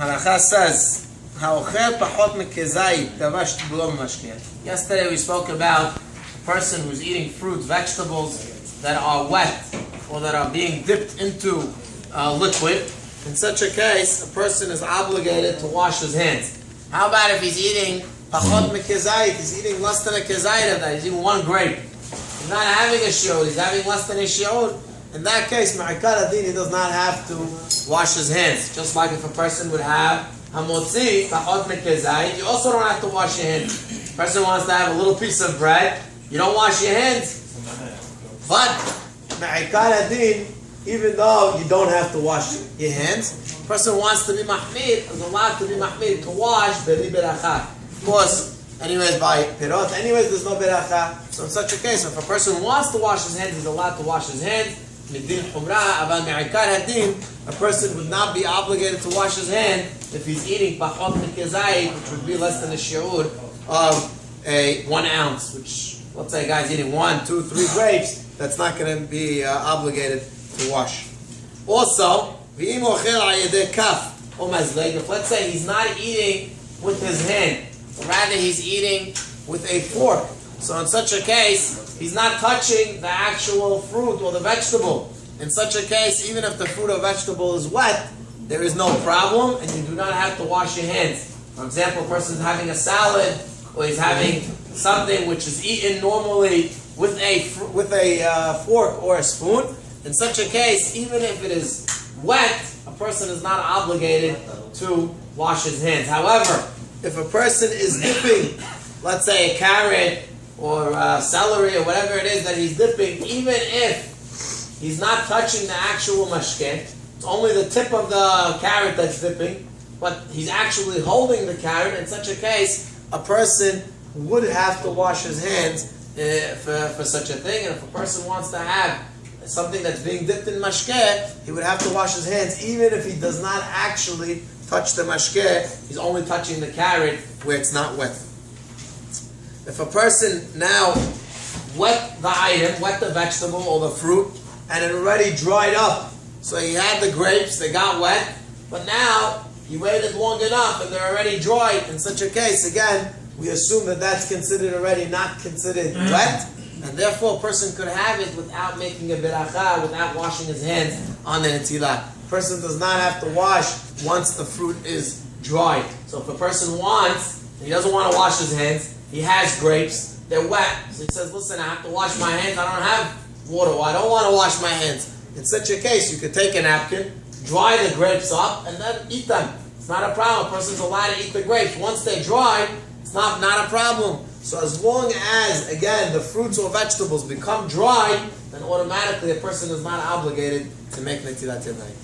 Halacha says, yesterday we spoke about a person who's eating fruit, vegetables that are wet or that are being dipped into liquid. In such a case, a person is obligated to wash his hands. How about if he's eating pachot mekezayit, he's eating less than a kezayit of that, he's eating one grape. He's not having a shiur, he's having less than a shiur. In that case, ma'ikar adin, he does not have to wash his hands. Just like if a person would have hamotzi, pachot mekezayit, you also don't have to wash your hands. If a person wants to have a little piece of bread, you don't wash your hands. But ma'ikar adin, even though you don't have to wash your hands, a person wants to be mahmid, is allowed to be mahmid, to wash beli beracha. Of course, anyways, by pirot, anyways, there's no beracha. So in such a case, if a person wants to wash his hands, he's allowed to wash his hands. Midin humra, aval me'ikar hadin, a person would not be obligated to wash his hand if he's eating pachot mekezayit, which would be less than a shiur of 1 ounce, which, let's say a guy's eating 1, 2, 3 grapes, that's not going to be obligated to wash. Also, if let's say he's not eating with his hand, rather he's eating with a fork, so in such a case, he's not touching the actual fruit or the vegetable. In such a case, even if the fruit or vegetable is wet, there is no problem, and you do not have to wash your hands. For example, a person is having a salad, or he's having something which is eaten normally with a fork or a spoon. In such a case, even if it is wet, a person is not obligated to wash his hands. However, if a person is dipping, let's say a carrot or celery or whatever it is that he's dipping, even if he's not touching the actual mashke, it's only the tip of the carrot that's dipping, but he's actually holding the carrot, in such a case, a person would have to wash his hands for such a thing. And if a person wants to have something that's being dipped in mashke, he would have to wash his hands even if he does not actually touch the mashke, he's only touching the carrot where it's not wet. If a person now wet the item, wet the vegetable or the fruit, and it already dried up, so he had the grapes, they got wet, but now he waited long enough and they're already dried, in such a case, again, we assume that that's considered already not considered wet, and therefore a person could have it without making a beracha, without washing his hands on the netila. A person does not have to wash once the fruit is dried. So if a person wants, he doesn't want to wash his hands, he has grapes, they're wet, so he says, listen, I have to wash my hands, I don't have water, well, I don't want to wash my hands. In such a case, you could take a napkin, dry the grapes up, and then eat them. It's not a problem. A person's allowed to eat the grapes. Once they're dry, it's not a problem. So as long as, again, the fruits or vegetables become dry, then automatically a person is not obligated to make netilat yadayim.